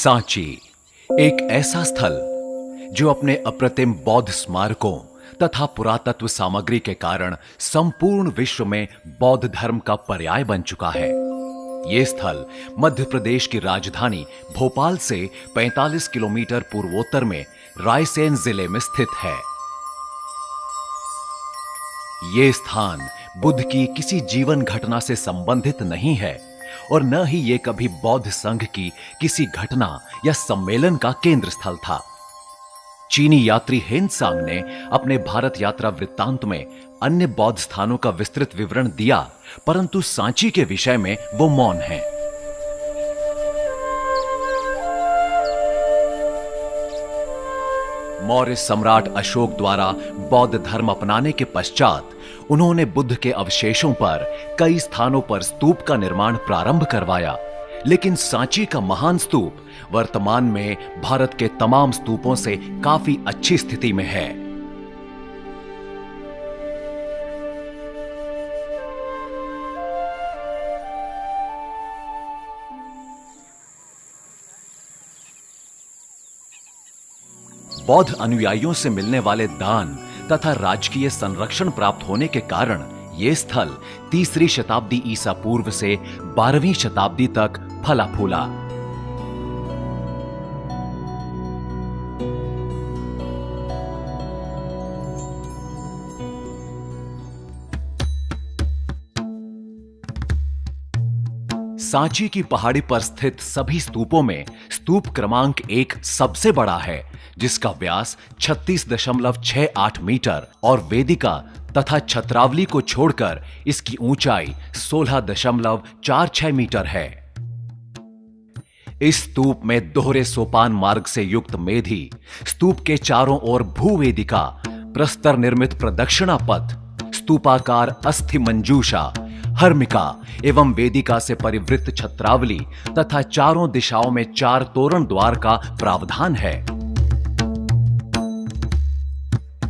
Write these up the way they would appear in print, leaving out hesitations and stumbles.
सांची एक ऐसा स्थल जो अपने अप्रतिम बौद्ध स्मारकों तथा पुरातत्व सामग्री के कारण संपूर्ण विश्व में बौद्ध धर्म का पर्याय बन चुका है। यह स्थल मध्य प्रदेश की राजधानी भोपाल से 45 किलोमीटर पूर्वोत्तर में रायसेन जिले में स्थित है। यह स्थान बुद्ध की किसी जीवन घटना से संबंधित नहीं है और न ही ये कभी बौद्ध संघ की किसी घटना या सम्मेलन का केंद्र स्थल था। चीनी यात्री हेनसांग ने अपने भारत यात्रा वृत्तांत में अन्य बौद्ध स्थानों का विस्तृत विवरण दिया, परंतु सांची के विषय में वो मौन है। मौर्य सम्राट अशोक द्वारा बौद्ध धर्म अपनाने के पश्चात उन्होंने बुद्ध के अवशेषों पर कई स्थानों पर स्तूप का निर्माण प्रारंभ करवाया, लेकिन सांची का महान स्तूप वर्तमान में भारत के तमाम स्तूपों से काफी अच्छी स्थिति में है। बौद्ध अनुयायियों से मिलने वाले दान तथा राजकीय संरक्षण प्राप्त होने के कारण यह स्थल 3री शताब्दी ईसा पूर्व से 12वीं शताब्दी तक फला फूला। सांची की पहाड़ी पर स्थित सभी स्तूपों में स्तूप क्रमांक 1 सबसे बड़ा है, जिसका व्यास 36.68 मीटर और वेदिका तथा छत्रावली को छोड़कर इसकी ऊंचाई 16.46 मीटर है। इस स्तूप में दोहरे सोपान मार्ग से युक्त मेधी, स्तूप के चारों ओर भूवेदिका, प्रस्तर निर्मित प्रदक्षिणा पथ, स्तूपाकार अस्थि मंजूषा, हर्मिका एवं वेदिका से परिवृत्त छत्रावली तथा चारों दिशाओं में 4 तोरण द्वार का प्रावधान है।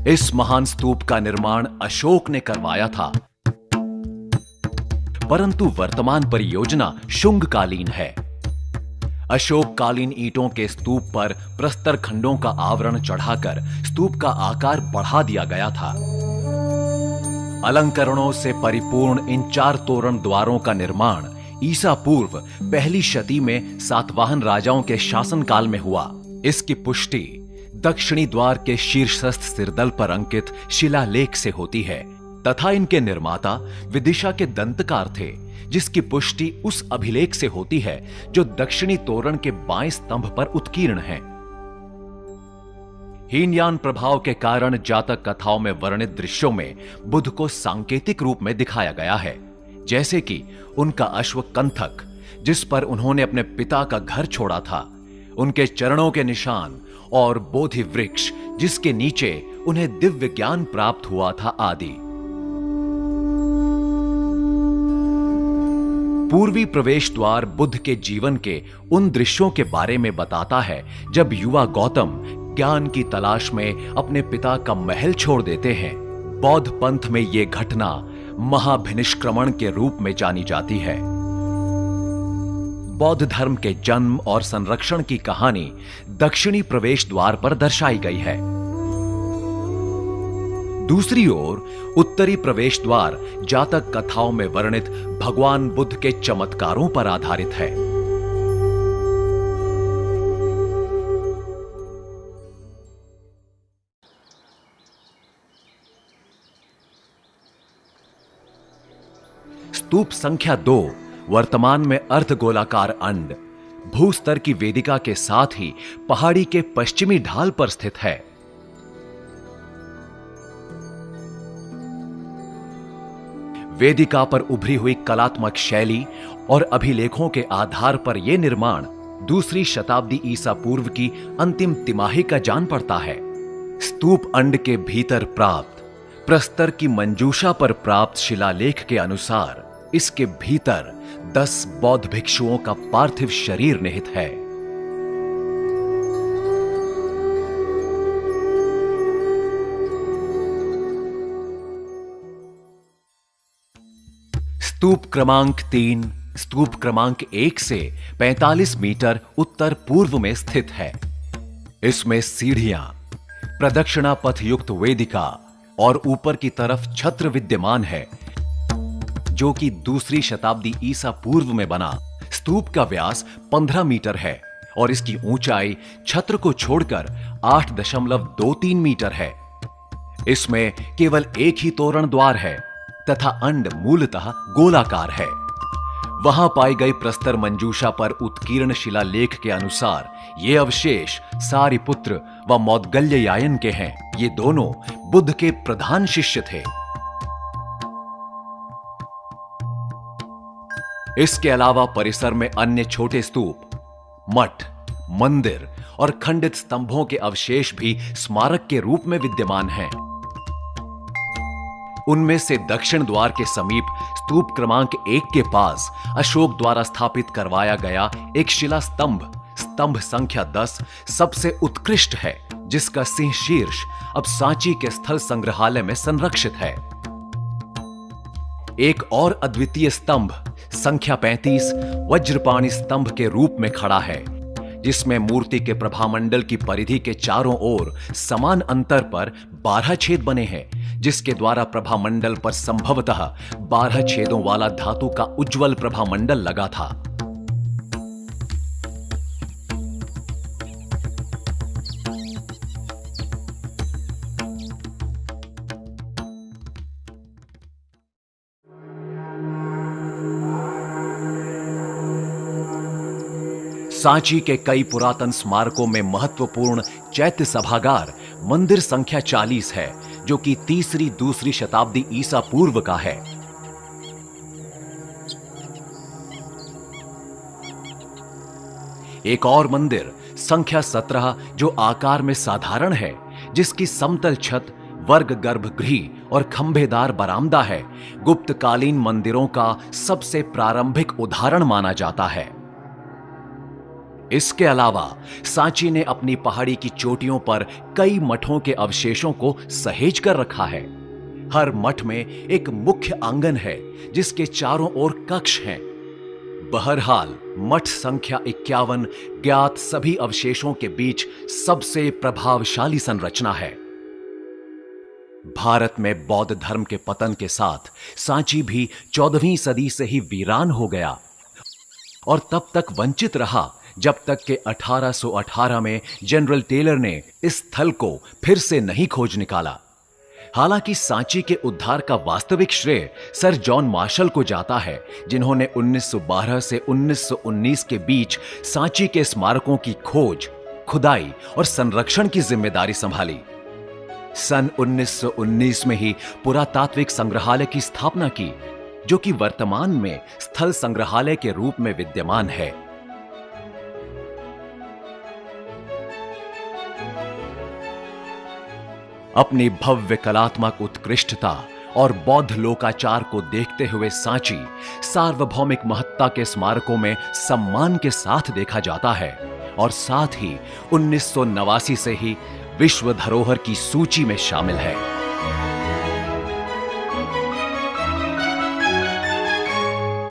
इस महान स्तूप का निर्माण अशोक ने करवाया था, परंतु वर्तमान परियोजना शुंग कालीन है। अशोक कालीन ईंटों के स्तूप पर प्रस्तर खंडों का आवरण चढ़ाकर स्तूप का आकार बढ़ा दिया गया था। अलंकरणों से परिपूर्ण इन 4 तोरण द्वारों का निर्माण ईसा पूर्व 1ली शती में सातवाहन राजाओं के शासनकाल में हुआ। इसकी पुष्टि दक्षिणी द्वार के शीर्षस्थ सिरदल पर अंकित शिलालेख से होती है तथा इनके निर्माता विदिशा के दंतकार थे, जिसकी पुष्टि उस अभिलेख से होती है जो दक्षिणी तोरण के बाएं स्तंभ पर उत्कीर्ण है। हीनयान प्रभाव के कारण जातक कथाओं में वर्णित दृश्यों में बुद्ध को सांकेतिक रूप में दिखाया गया है, जैसे कि उनका अश्व कंथक जिस पर उन्होंने अपने पिता का घर छोड़ा था, उनके चरणों के निशान और बोधि वृक्ष जिसके नीचे उन्हें दिव्य ज्ञान प्राप्त हुआ था आदि। पूर्वी प्रवेश द्वार बुद्ध के जीवन के उन दृश्यों के बारे में बताता है जब युवा गौतम ज्ञान की तलाश में अपने पिता का महल छोड़ देते हैं। बौद्ध पंथ में यह घटना महाभिनिष्क्रमण के रूप में जानी जाती है। बौद्ध धर्म के जन्म और संरक्षण की कहानी दक्षिणी प्रवेश द्वार पर दर्शाई गई है। दूसरी ओर उत्तरी प्रवेश द्वार जातक कथाओं में वर्णित भगवान बुद्ध के चमत्कारों पर आधारित है। स्तूप संख्या 2 वर्तमान में अर्धगोलाकार अंड भूस्तर की वेदिका के साथ ही पहाड़ी के पश्चिमी ढाल पर स्थित है। वेदिका पर उभरी हुई कलात्मक शैली और अभिलेखों के आधार पर यह निर्माण 2री शताब्दी ईसा पूर्व की अंतिम तिमाही का जान पड़ता है। स्तूप अंड के भीतर प्राप्त प्रस्तर की मंजूषा पर प्राप्त शिलालेख के अनुसार इसके भीतर 10 बौद्ध भिक्षुओं का पार्थिव शरीर निहित है। स्तूप क्रमांक 3 स्तूप क्रमांक 1 से 45 मीटर उत्तर पूर्व में स्थित है। इसमें सीढ़ियां, प्रदक्षिणा पथ युक्त वेदिका और ऊपर की तरफ छत्र विद्यमान है, जो कि दूसरी शताब्दी ईसा पूर्व में बना। स्तूप का व्यास 15 मीटर है और इसकी ऊंचाई छत्र को छोड़कर 8.23 मीटर है। इसमें केवल एक ही तोरण द्वार है तथा अंड मूलतः गोलाकार है। वहां पाई गई प्रस्तर मंजूषा पर उत्कीर्ण शिलालेख के अनुसार ये अवशेष सारिपुत्र व मौद्गल्ययायन के हैं। ये दोनों बुद्ध के प्रधान शिष्य थे। इसके अलावा परिसर में अन्य छोटे स्तूप, मठ, मंदिर और खंडित स्तंभों के अवशेष भी स्मारक के रूप में विद्यमान हैं। उनमें से दक्षिण द्वार के समीप स्तूप क्रमांक 1 के पास अशोक द्वारा स्थापित करवाया गया एक शिला स्तंभ, स्तंभ संख्या 10, सबसे उत्कृष्ट है, जिसका सिंह शीर्ष अब सांची के स्थल संग्रहालय में संरक्षित है। एक और अद्वितीय स्तंभ संख्या 35 वज्रपाणी स्तंभ के रूप में खड़ा है, जिसमें मूर्ति के प्रभामंडल की परिधि के चारों ओर समान अंतर पर 12 छेद बने हैं, जिसके द्वारा प्रभामंडल पर संभवतः 12 छेदों वाला धातु का उज्जवल प्रभामंडल लगा था। सांची के कई पुरातन स्मारकों में महत्वपूर्ण चैत्य सभागार मंदिर संख्या 40 है, जो कि दूसरी शताब्दी ईसा पूर्व का है। एक और मंदिर संख्या 17 जो आकार में साधारण है, जिसकी समतल छत, वर्ग गर्भगृह और खंभेदार बरामदा है, गुप्तकालीन मंदिरों का सबसे प्रारंभिक उदाहरण माना जाता है। इसके अलावा सांची ने अपनी पहाड़ी की चोटियों पर कई मठों के अवशेषों को सहेज कर रखा है। हर मठ में एक मुख्य आंगन है, जिसके चारों ओर कक्ष हैं। बहरहाल मठ संख्या 51 ज्ञात सभी अवशेषों के बीच सबसे प्रभावशाली संरचना है। भारत में बौद्ध धर्म के पतन के साथ सांची भी 14वीं सदी से ही वीरान हो गया और तब तक वंचित रहा, जब तक कि 1818 में जनरल टेलर ने इस स्थल को फिर से नहीं खोज निकाला। हालांकि सांची के उद्धार का वास्तविक श्रेय सर जॉन मार्शल को जाता है, जिन्होंने 1912 से 1919 के बीच सांची के स्मारकों की खोज, खुदाई और संरक्षण की जिम्मेदारी संभाली। सन 1919 में ही पुरातात्विक संग्रहालय की स्थापना की, जो कि वर्तमान में स्थल संग्रहालय के रूप में विद्यमान है। अपनी भव्य कलात्मक उत्कृष्टता और बौद्ध लोकाचार को देखते हुए सांची सार्वभौमिक महत्ता के स्मारकों में सम्मान के साथ देखा जाता है और साथ ही 1989 से ही विश्व धरोहर की सूची में शामिल है।